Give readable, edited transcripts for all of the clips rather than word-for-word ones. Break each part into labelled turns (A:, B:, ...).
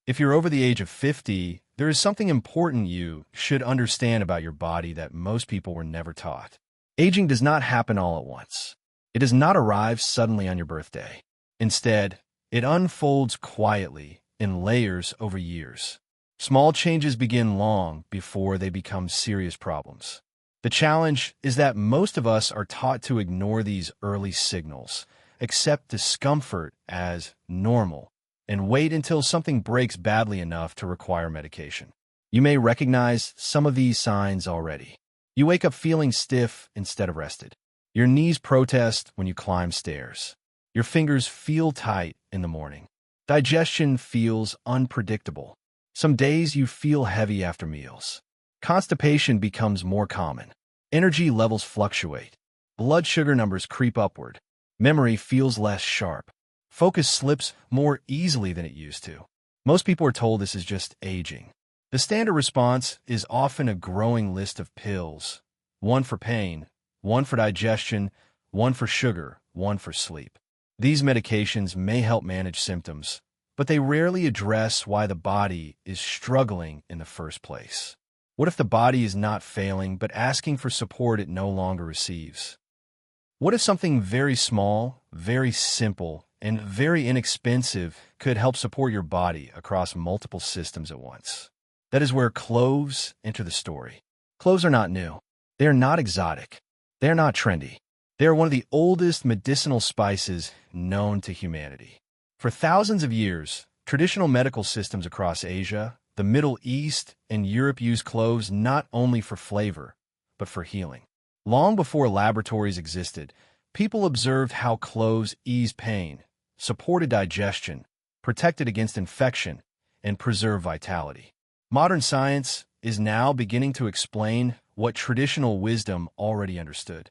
A: If you're over the age of 50, there is something important you should understand about your body that most people were never taught. Aging does not happen all at once. It does not arrive suddenly on your birthday. Instead, it unfolds quietly in layers over years. Small changes begin long before they become serious problems. The challenge is that most of us are taught to ignore these early signals, accept discomfort as normal, and wait until something breaks badly enough to require medication. You may recognize some of these signs already. You wake up feeling stiff instead of rested. Your knees protest when you climb stairs. Your fingers feel tight in the morning. Digestion feels unpredictable. Some days you feel heavy after meals. Constipation becomes more common. Energy levels fluctuate. Blood sugar numbers creep upward. Memory feels less sharp. Focus slips more easily than it used to. Most people are told this is just aging. The standard response is often a growing list of pills. One for pain, one for digestion, one for sugar, one for sleep. These medications may help manage symptoms, but they rarely address why the body is struggling in the first place. What if the body is not failing, but asking for support it no longer receives? What if something very small, very simple, and very inexpensive could help support your body across multiple systems at once? That is where cloves enter the story. Cloves are not new. They are not exotic. They are not trendy. They are one of the oldest medicinal spices known to humanity. For thousands of years, traditional medical systems across Asia, the Middle East, and Europe used cloves not only for flavor, but for healing. Long before laboratories existed, people observed how cloves eased pain, supported digestion, protected against infection, and preserved vitality. Modern science is now beginning to explain what traditional wisdom already understood.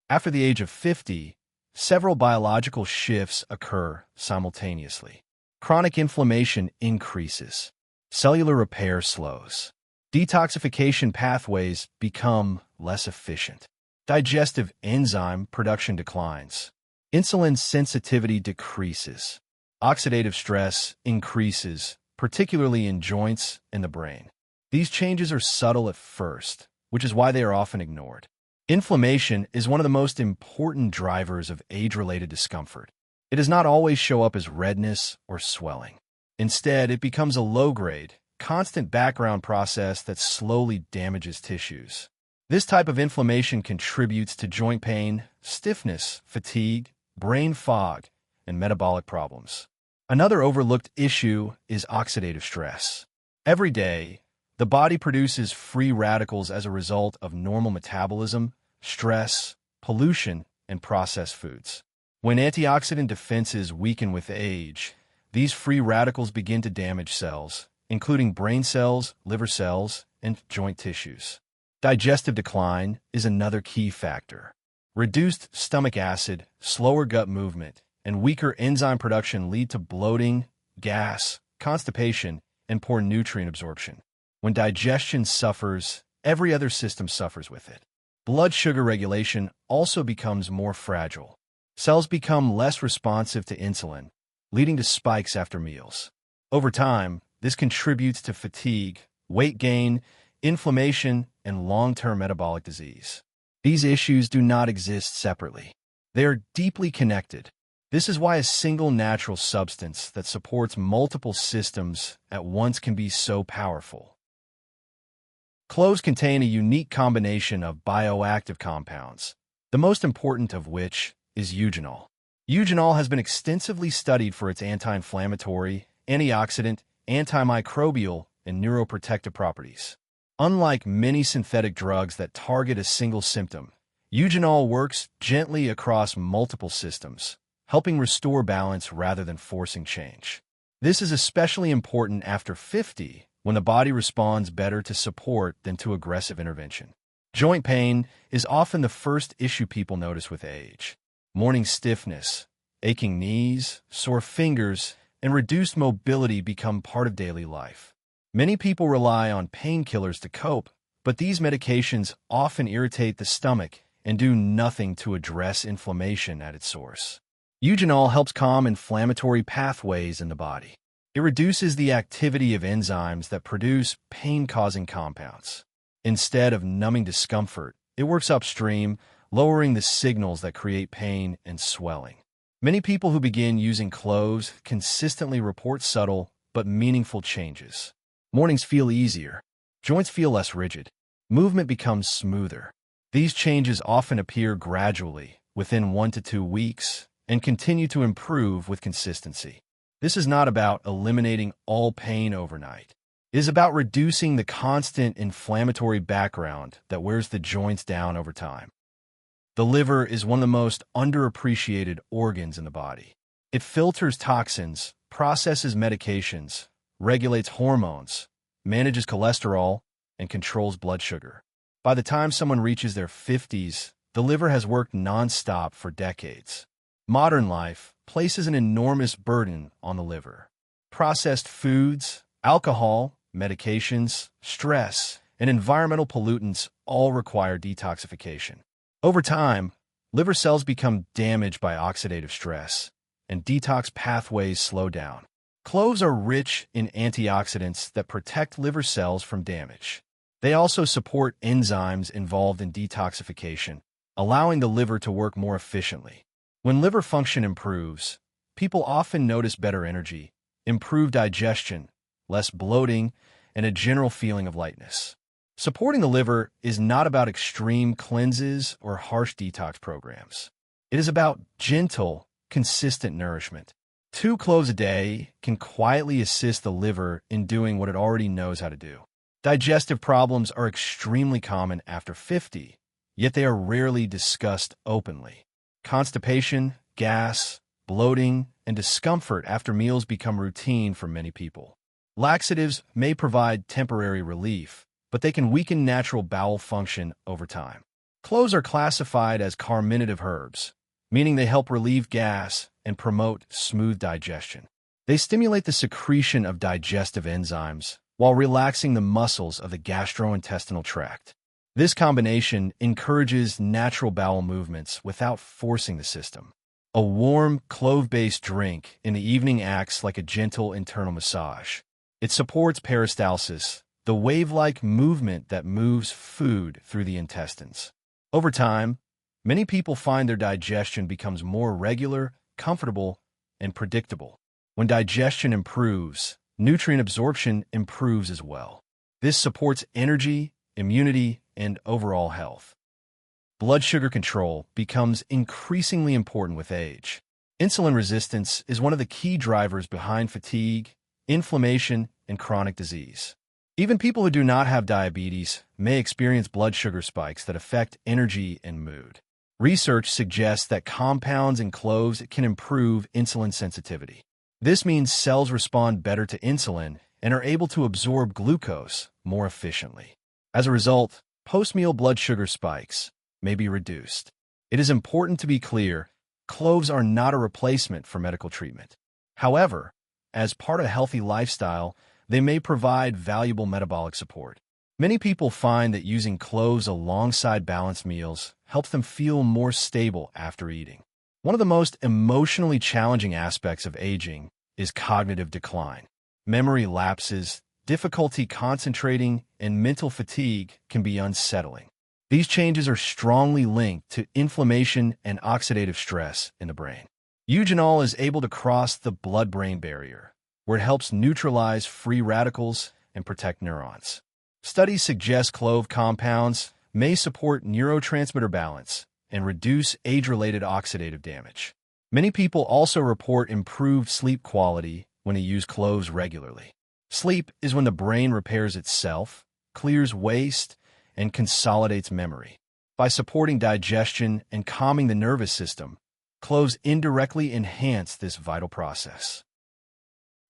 A: After the age of 50, several biological shifts occur simultaneously. Chronic inflammation increases. Cellular repair slows. Detoxification pathways become less efficient. Digestive enzyme production declines. Insulin sensitivity decreases. Oxidative stress increases, particularly in joints and the brain. These changes are subtle at first, which is why they are often ignored. Inflammation is one of the most important drivers of age-related discomfort. It does not always show up as redness or swelling. Instead, it becomes a low-grade, constant background process that slowly damages tissues. This type of inflammation contributes to joint pain, stiffness, fatigue, brain fog, and metabolic problems. Another overlooked issue is oxidative stress. Every day, the body produces free radicals as a result of normal metabolism, stress, pollution, and processed foods. When antioxidant defenses weaken with age, these free radicals begin to damage cells, including brain cells, liver cells, and joint tissues. Digestive decline is another key factor. Reduced stomach acid, slower gut movement, and weaker enzyme production lead to bloating, gas, constipation, and poor nutrient absorption. When digestion suffers, every other system suffers with it. Blood sugar regulation also becomes more fragile. Cells become less responsive to insulin, leading to spikes after meals. Over time, this contributes to fatigue, weight gain, inflammation, and long-term metabolic disease. These issues do not exist separately. They are deeply connected. This is why a single natural substance that supports multiple systems at once can be so powerful. Cloves contain a unique combination of bioactive compounds, the most important of which is eugenol. Eugenol has been extensively studied for its anti-inflammatory, antioxidant, antimicrobial, and neuroprotective properties. Unlike many synthetic drugs that target a single symptom, eugenol works gently across multiple systems, helping restore balance rather than forcing change. This is especially important after 50, when the body responds better to support than to aggressive intervention. Joint pain is often the first issue people notice with age. Morning stiffness, aching knees, sore fingers, and reduced mobility become part of daily life. Many people rely on painkillers to cope, but these medications often irritate the stomach and do nothing to address inflammation at its source. Eugenol helps calm inflammatory pathways in the body. It reduces the activity of enzymes that produce pain-causing compounds. Instead of numbing discomfort, it works upstream, lowering the signals that create pain and swelling. Many people who begin using cloves consistently report subtle but meaningful changes. Mornings feel easier. Joints feel less rigid. Movement becomes smoother. These changes often appear gradually, within 1 to 2 weeks, and continue to improve with consistency. This is not about eliminating all pain overnight. It is about reducing the constant inflammatory background that wears the joints down over time. The liver is one of the most underappreciated organs in the body. It filters toxins, processes medications, regulates hormones, manages cholesterol, and controls blood sugar. By the time someone reaches their 50s, the liver has worked nonstop for decades. Modern life places an enormous burden on the liver. Processed foods, alcohol, medications, stress, and environmental pollutants all require detoxification. Over time, liver cells become damaged by oxidative stress, and detox pathways slow down. Cloves are rich in antioxidants that protect liver cells from damage. They also support enzymes involved in detoxification, allowing the liver to work more efficiently. When liver function improves, people often notice better energy, improved digestion, less bloating, and a general feeling of lightness. Supporting the liver is not about extreme cleanses or harsh detox programs. It is about gentle, consistent nourishment. 2 cloves a day can quietly assist the liver in doing what it already knows how to do. Digestive problems are extremely common after 50, yet they are rarely discussed openly. Constipation, gas, bloating, and discomfort after meals become routine for many people. Laxatives may provide temporary relief, but they can weaken natural bowel function over time. Cloves are classified as carminative herbs, meaning they help relieve gas and promote smooth digestion. They stimulate the secretion of digestive enzymes while relaxing the muscles of the gastrointestinal tract. This combination encourages natural bowel movements without forcing the system. A warm, clove-based drink in the evening acts like a gentle internal massage. It supports peristalsis, the wave-like movement that moves food through the intestines. Over time, many people find their digestion becomes more regular, comfortable, and predictable. When digestion improves, nutrient absorption improves as well. This supports energy, immunity, and overall health. Blood sugar control becomes increasingly important with age. Insulin resistance is one of the key drivers behind fatigue, inflammation, and chronic disease. Even people who do not have diabetes may experience blood sugar spikes that affect energy and mood. Research suggests that compounds in cloves can improve insulin sensitivity. This means cells respond better to insulin and are able to absorb glucose more efficiently. As a result, post-meal blood sugar spikes may be reduced. It is important to be clear, cloves are not a replacement for medical treatment. However, as part of a healthy lifestyle, they may provide valuable metabolic support. Many people find that using cloves alongside balanced meals helps them feel more stable after eating. One of the most emotionally challenging aspects of aging is cognitive decline. Memory lapses, difficulty concentrating, and mental fatigue can be unsettling. These changes are strongly linked to inflammation and oxidative stress in the brain. Eugenol is able to cross the blood-brain barrier, where it helps neutralize free radicals and protect neurons. Studies suggest clove compounds may support neurotransmitter balance and reduce age-related oxidative damage. Many people also report improved sleep quality when they use cloves regularly. Sleep is when the brain repairs itself, clears waste, and consolidates memory. By supporting digestion and calming the nervous system, cloves indirectly enhance this vital process.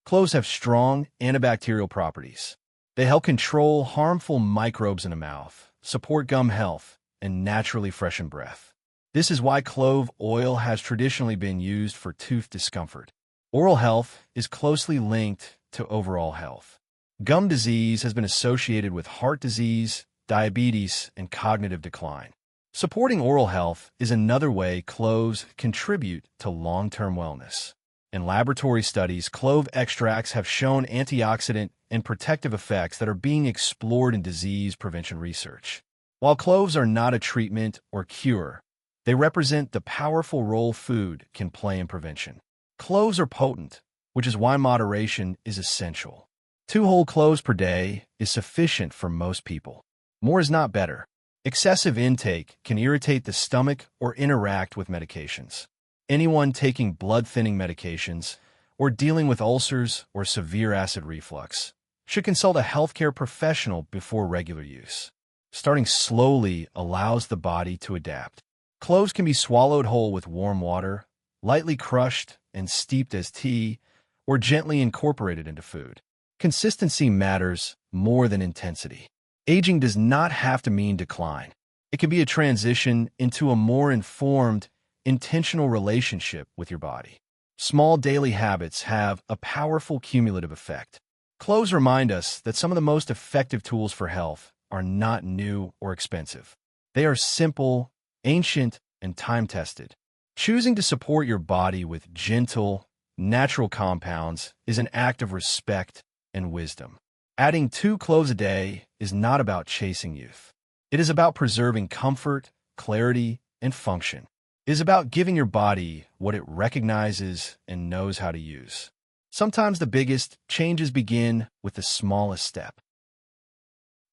A: Cloves have strong antibacterial properties. They help control harmful microbes in the mouth, support gum health, and naturally freshen breath. This is why clove oil has traditionally been used for tooth discomfort. Oral health is closely linked to overall health. Gum disease has been associated with heart disease, diabetes, and cognitive decline. Supporting oral health is another way cloves contribute to long-term wellness. In laboratory studies, clove extracts have shown antioxidant and protective effects that are being explored in disease prevention research. While cloves are not a treatment or cure, they represent the powerful role food can play in prevention. Cloves are potent, which is why moderation is essential. 2 whole cloves per day is sufficient for most people. More is not better. Excessive intake can irritate the stomach or interact with medications. Anyone taking blood-thinning medications or dealing with ulcers or severe acid reflux should consult a healthcare professional before regular use. Starting slowly allows the body to adapt. Cloves can be swallowed whole with warm water, lightly crushed and steeped as tea, or gently incorporated into food. Consistency matters more than intensity. Aging does not have to mean decline. It can be a transition into a more informed, intentional relationship with your body. Small daily habits have a powerful cumulative effect. Cloves remind us that some of the most effective tools for health are not new or expensive. They are simple, ancient, and time-tested. Choosing to support your body with gentle, natural compounds is an act of respect and wisdom. Adding 2 cloves a day is not about chasing youth. It is about preserving comfort, clarity, and function. It is about giving your body what it recognizes and knows how to use. Sometimes the biggest changes begin with the smallest step.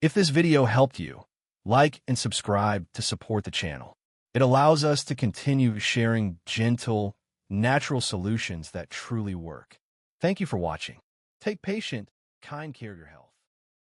A: If this video helped you, like and subscribe to support the channel. It allows us to continue sharing gentle, natural solutions that truly work. Thank you for watching. Take patient, kind care of your health.